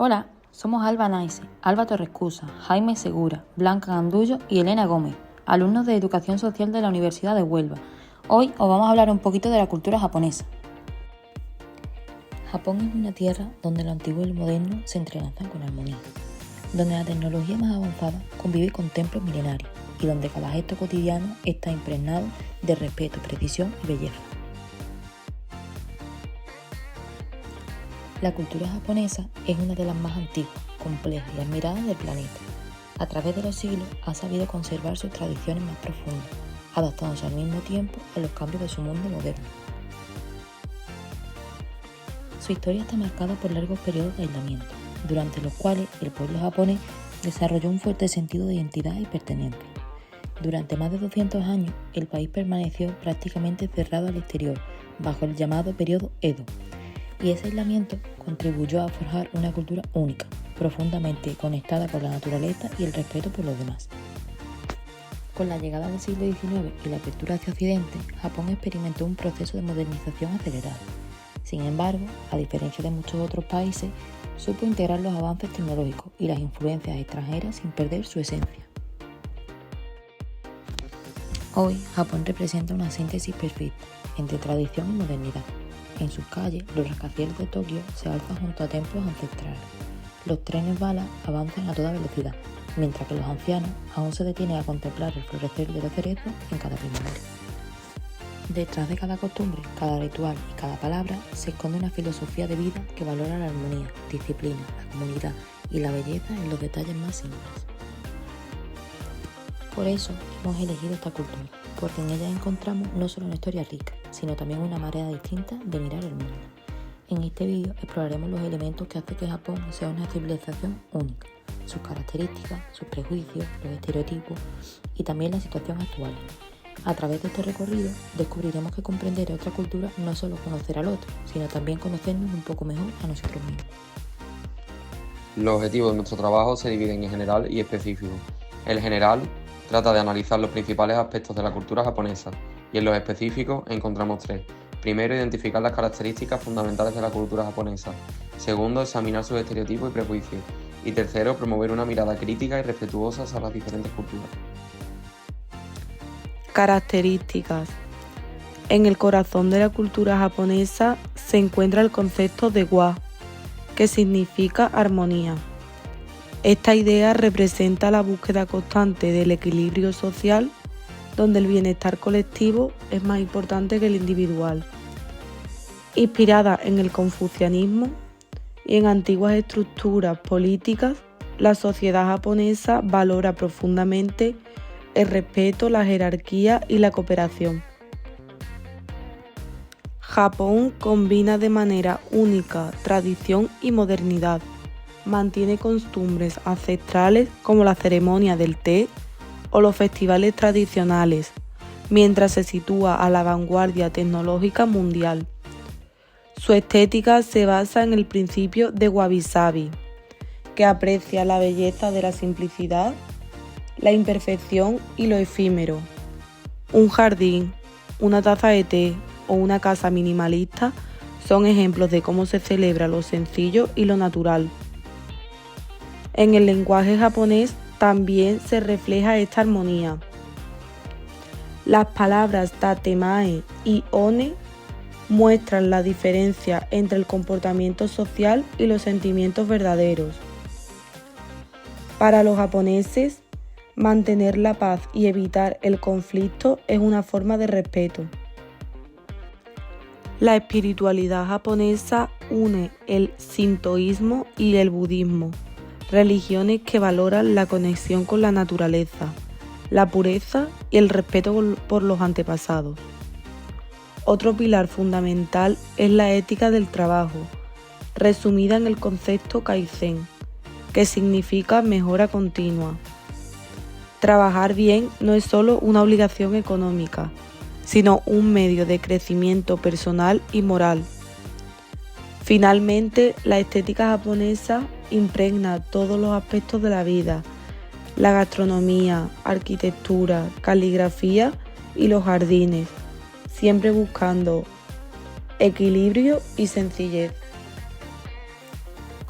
Hola, somos Alba Naise, Alba Torrescusa, Jaime Segura, Blanca Gandullo y Elena Gómez, alumnos de Educación Social de la Universidad de Huelva. Hoy os vamos a hablar un poquito de la cultura japonesa. Japón es una tierra donde lo antiguo y lo moderno se entrelazan con armonía, donde la tecnología más avanzada convive con templos milenarios y donde cada gesto cotidiano está impregnado de respeto, precisión y belleza. La cultura japonesa es una de las más antiguas, complejas y admiradas del planeta. A través de los siglos ha sabido conservar sus tradiciones más profundas, adaptándose al mismo tiempo a los cambios de su mundo moderno. Su historia está marcada por largos periodos de aislamiento, durante los cuales el pueblo japonés desarrolló un fuerte sentido de identidad y pertenencia. Durante más de 200 años, el país permaneció prácticamente cerrado al exterior, bajo el llamado periodo Edo, y ese aislamiento contribuyó a forjar una cultura única, profundamente conectada con la naturaleza y el respeto por los demás. Con la llegada del siglo XIX y la apertura hacia Occidente, Japón experimentó un proceso de modernización acelerado. Sin embargo, a diferencia de muchos otros países, supo integrar los avances tecnológicos y las influencias extranjeras sin perder su esencia. Hoy, Japón representa una síntesis perfecta entre tradición y modernidad. En sus calles, los rascacielos de Tokio se alzan junto a templos ancestrales. Los trenes bala avanzan a toda velocidad, mientras que los ancianos aún se detienen a contemplar el florecer de los cerezos en cada primavera. Detrás de cada costumbre, cada ritual y cada palabra se esconde una filosofía de vida que valora la armonía, disciplina, la comunidad y la belleza en los detalles más simples. Por eso hemos elegido esta cultura, porque en ella encontramos no solo una historia rica, sino también una manera distinta de mirar el mundo. En este vídeo exploraremos los elementos que hacen que Japón sea una civilización única, sus características, sus prejuicios, los estereotipos y también la situación actual. A través de este recorrido descubriremos que comprender a otra cultura no es solo conocer al otro, sino también conocernos un poco mejor a nosotros mismos. Los objetivos de nuestro trabajo se dividen en general y específico. El general trata de analizar los principales aspectos de la cultura japonesa y en los específicos encontramos tres. Primero, identificar las características fundamentales de la cultura japonesa. Segundo, examinar sus estereotipos y prejuicios. Y tercero, promover una mirada crítica y respetuosa a las diferentes culturas. Características. En el corazón de la cultura japonesa se encuentra el concepto de wa, que significa armonía. Esta idea representa la búsqueda constante del equilibrio social, donde el bienestar colectivo es más importante que el individual. Inspirada en el confucianismo y en antiguas estructuras políticas, la sociedad japonesa valora profundamente el respeto, la jerarquía y la cooperación. Japón combina de manera única tradición y modernidad. Mantiene costumbres ancestrales como la ceremonia del té o los festivales tradicionales, mientras se sitúa a la vanguardia tecnológica mundial. Su estética se basa en el principio de wabi-sabi, que aprecia la belleza de la simplicidad, la imperfección y lo efímero. Un jardín, una taza de té o una casa minimalista son ejemplos de cómo se celebra lo sencillo y lo natural. En el lenguaje japonés también se refleja esta armonía. Las palabras tatemae y one muestran la diferencia entre el comportamiento social y los sentimientos verdaderos. Para los japoneses, mantener la paz y evitar el conflicto es una forma de respeto. La espiritualidad japonesa une el sintoísmo y el budismo, religiones que valoran la conexión con la naturaleza, la pureza y el respeto por los antepasados. Otro pilar fundamental es la ética del trabajo, resumida en el concepto kaizen, que significa mejora continua. Trabajar bien no es solo una obligación económica, sino un medio de crecimiento personal y moral. Finalmente, la estética japonesa impregna todos los aspectos de la vida: la gastronomía, arquitectura, caligrafía y los jardines, siempre buscando equilibrio y sencillez.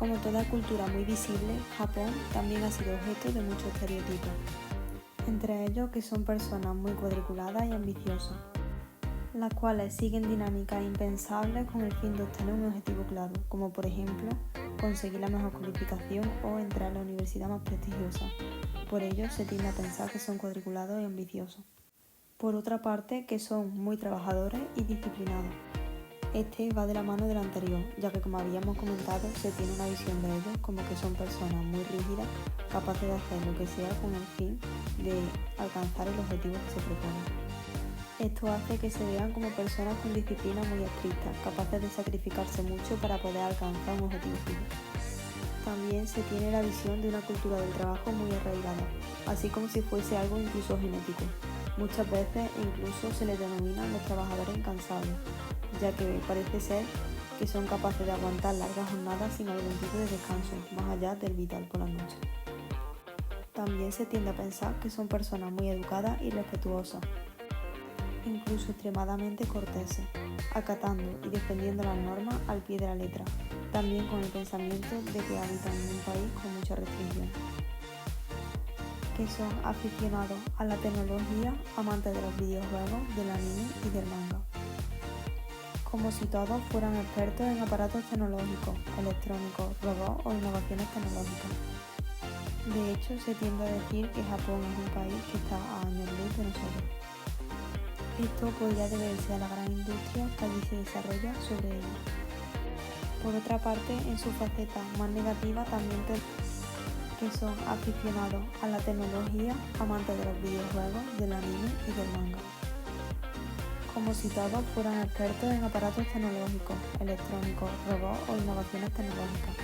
Como toda cultura muy visible, Japón también ha sido objeto de muchos estereotipos, entre ellos que son personas muy cuadriculadas y ambiciosas, las cuales siguen dinámicas impensables con el fin de obtener un objetivo claro, como por ejemplo conseguir la mejor calificación o entrar a la universidad más prestigiosa. Por ello se tiende a pensar que son cuadriculados y ambiciosos. Por otra parte, que son muy trabajadores y disciplinados. Este va de la mano del anterior, ya que como habíamos comentado, se tiene una visión de ellos como que son personas muy rígidas, capaces de hacer lo que sea con el fin de alcanzar el objetivo que se proponen. Esto hace que se vean como personas con disciplina muy estrictas, capaces de sacrificarse mucho para poder alcanzar un objetivo fijo. También se tiene la visión de una cultura del trabajo muy arraigada, así como si fuese algo incluso genético. Muchas veces incluso se les denominan los trabajadores incansables, ya que parece ser que son capaces de aguantar largas jornadas sin algún tipo de descanso, más allá del vital por la noche. También se tiende a pensar que son personas muy educadas y respetuosas, incluso extremadamente corteses, acatando y defendiendo las normas al pie de la letra, también con el pensamiento de que habitan en un país con mucha restricción. Que son aficionados a la tecnología, amantes de los videojuegos, del anime y del manga. Como si todos fueran expertos en aparatos tecnológicos, electrónicos, robots o innovaciones tecnológicas. De hecho, se tiende a decir que Japón es un país que está a años luz de nosotros. Esto podría deberse a la gran industria que allí se desarrolla sobre ella. Por otra parte, en su faceta más negativa también que son aficionados a la tecnología, amantes de los videojuegos, del anime y del manga. Como si todos fueran expertos en aparatos tecnológicos, electrónicos, robots o innovaciones tecnológicas.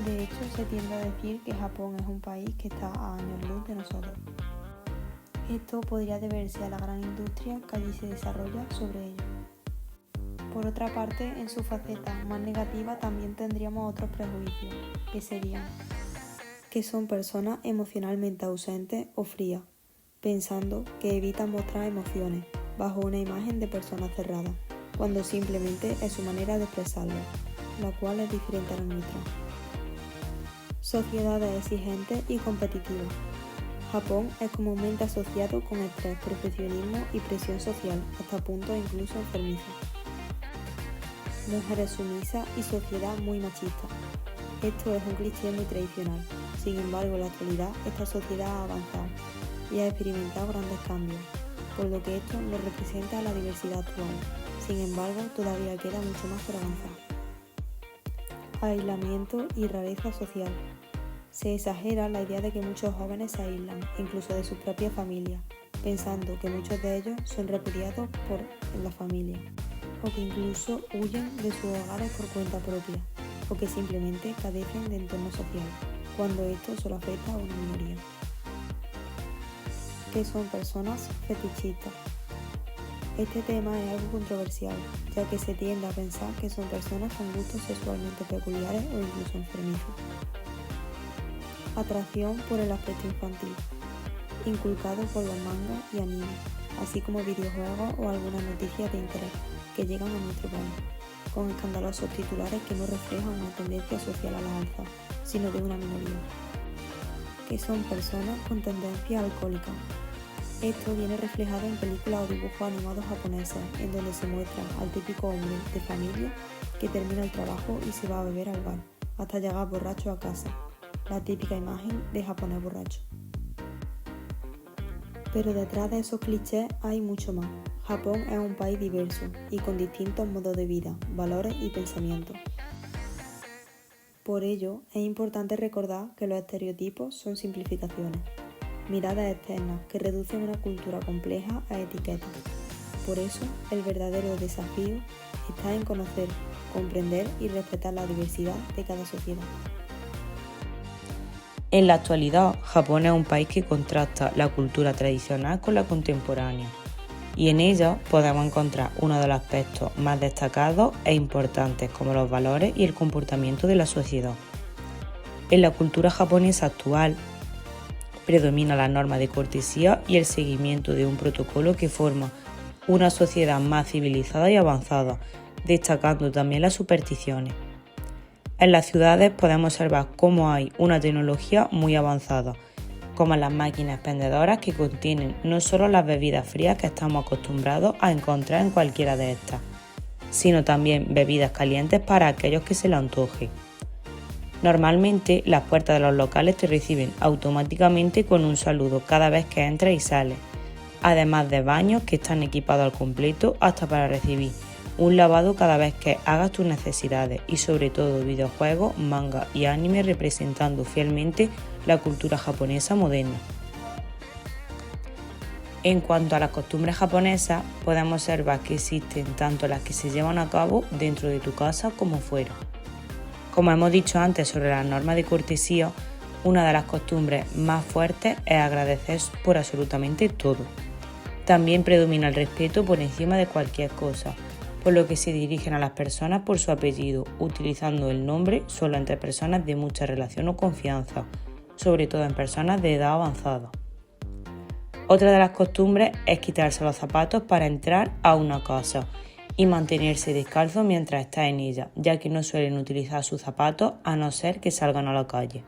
De hecho, se tiende a decir que Japón es un país que está a años luz de nosotros. Esto podría deberse a la gran industria que allí se desarrolla sobre ello. Por otra parte, en su faceta más negativa también tendríamos otros prejuicios, que serían que son personas emocionalmente ausentes o frías, pensando que evitan mostrar emociones bajo una imagen de personas cerradas, cuando simplemente es su manera de expresarlo, la cual es diferente a la nuestra. Sociedades exigentes y competitivas. Japón es comúnmente asociado con estrés, perfeccionismo y presión social, hasta puntos incluso enfermizos. Mujeres sumisas y sociedad muy machista. Esto es un cliché muy tradicional. Sin embargo, en la actualidad esta sociedad ha avanzado y ha experimentado grandes cambios, por lo que esto nos representa la diversidad actual. Sin embargo, todavía queda mucho más por avanzar. Aislamiento y rareza social. Se exagera la idea de que muchos jóvenes se aíslan, incluso de sus propias familias, pensando que muchos de ellos son repudiados por la familia, o que incluso huyen de sus hogares por cuenta propia, o que simplemente carecen de entorno social, cuando esto solo afecta a una minoría. Que son personas fetichistas. Este tema es algo controversial, ya que se tiende a pensar que son personas con gustos sexualmente peculiares o incluso enfermizos. Atracción por el aspecto infantil, inculcado por los mangas y animes, así como videojuegos o algunas noticias de interés que llegan a nuestro país, con escandalosos titulares que no reflejan una tendencia social a la alza, sino de una minoría. Que son personas con tendencia alcohólica. Esto viene reflejado en películas o dibujos animados japoneses, en donde se muestra al típico hombre de familia que termina el trabajo y se va a beber al bar, hasta llegar borracho a casa. La típica imagen de japonés borracho. Pero detrás de esos clichés hay mucho más. Japón es un país diverso y con distintos modos de vida, valores y pensamientos. Por ello, es importante recordar que los estereotipos son simplificaciones, miradas externas que reducen una cultura compleja a etiquetas. Por eso, el verdadero desafío está en conocer, comprender y respetar la diversidad de cada sociedad. En la actualidad, Japón es un país que contrasta la cultura tradicional con la contemporánea, y en ella podemos encontrar uno de los aspectos más destacados e importantes como los valores y el comportamiento de la sociedad. En la cultura japonesa actual, predomina la norma de cortesía y el seguimiento de un protocolo que forma una sociedad más civilizada y avanzada, destacando también las supersticiones. En las ciudades podemos observar cómo hay una tecnología muy avanzada, como las máquinas expendedoras que contienen no solo las bebidas frías que estamos acostumbrados a encontrar en cualquiera de estas, sino también bebidas calientes para aquellos que se le antoje. Normalmente las puertas de los locales te reciben automáticamente con un saludo cada vez que entras y sales, además de baños que están equipados al completo hasta para recibir un lavado cada vez que hagas tus necesidades y sobre todo videojuegos, manga y anime representando fielmente la cultura japonesa moderna. En cuanto a las costumbres japonesas, podemos observar que existen tanto las que se llevan a cabo dentro de tu casa como fuera. Como hemos dicho antes sobre las normas de cortesía, una de las costumbres más fuertes es agradecer por absolutamente todo. También predomina el respeto por encima de cualquier cosa, por lo que se dirigen a las personas por su apellido, utilizando el nombre solo entre personas de mucha relación o confianza, sobre todo en personas de edad avanzada. Otra de las costumbres es quitarse los zapatos para entrar a una casa y mantenerse descalzo mientras está en ella, ya que no suelen utilizar sus zapatos a no ser que salgan a la calle.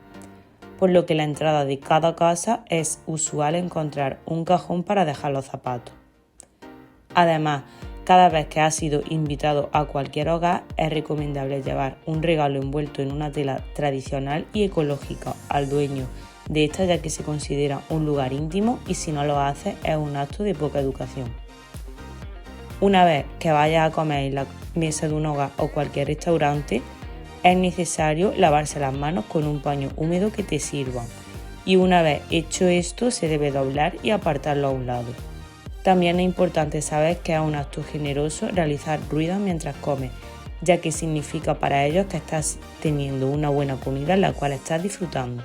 Por lo que en la entrada de cada casa es usual encontrar un cajón para dejar los zapatos. Además, cada vez que has sido invitado a cualquier hogar, es recomendable llevar un regalo envuelto en una tela tradicional y ecológica al dueño de esta, ya que se considera un lugar íntimo y si no lo haces es un acto de poca educación. Una vez que vayas a comer en la mesa de un hogar o cualquier restaurante, es necesario lavarse las manos con un paño húmedo que te sirvan y una vez hecho esto se debe doblar y apartarlo a un lado. También es importante saber que es un acto generoso realizar ruido mientras comes, ya que significa para ellos que estás teniendo una buena comida en la cual estás disfrutando.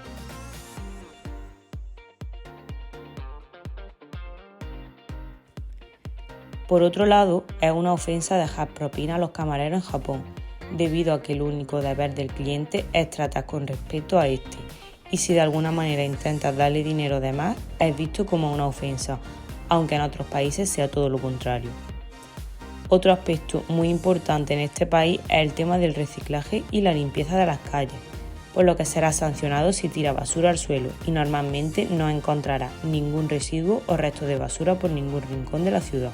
Por otro lado, es una ofensa dejar propina a los camareros en Japón, debido a que el único deber del cliente es tratar con respeto a este, y si de alguna manera intentas darle dinero de más, es visto como una ofensa, aunque en otros países sea todo lo contrario. Otro aspecto muy importante en este país es el tema del reciclaje y la limpieza de las calles, por lo que será sancionado si tira basura al suelo y normalmente no encontrará ningún residuo o resto de basura por ningún rincón de la ciudad.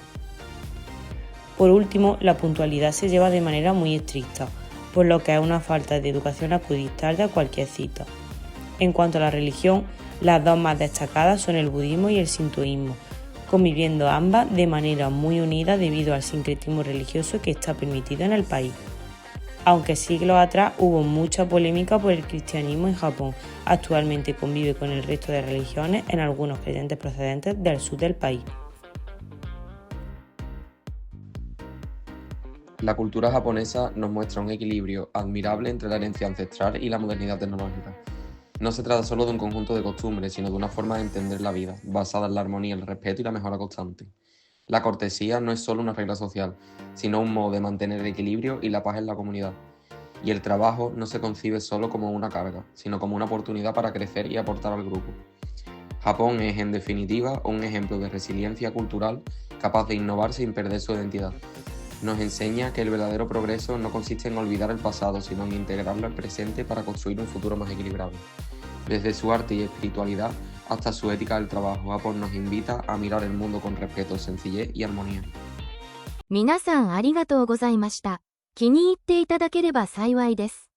Por último, la puntualidad se lleva de manera muy estricta, por lo que es una falta de educación acudir tarde a cualquier cita. En cuanto a la religión, las dos más destacadas son el budismo y el sintoísmo, conviviendo ambas de manera muy unida debido al sincretismo religioso que está permitido en el país. Aunque siglos atrás hubo mucha polémica por el cristianismo en Japón, actualmente convive con el resto de religiones en algunos creyentes procedentes del sur del país. La cultura japonesa nos muestra un equilibrio admirable entre la herencia ancestral y la modernidad tecnológica. No se trata solo de un conjunto de costumbres, sino de una forma de entender la vida, basada en la armonía, el respeto y la mejora constante. La cortesía no es solo una regla social, sino un modo de mantener el equilibrio y la paz en la comunidad. Y el trabajo no se concibe solo como una carga, sino como una oportunidad para crecer y aportar al grupo. Japón es, en definitiva, un ejemplo de resiliencia cultural capaz de innovar sin perder su identidad. Nos enseña que el verdadero progreso no consiste en olvidar el pasado, sino en integrarlo al presente para construir un futuro más equilibrado. Desde su arte y espiritualidad hasta su ética del trabajo, Japón nos invita a mirar el mundo con respeto, sencillez y armonía. 皆さんありがとうございました。気に入っていただければ幸いです。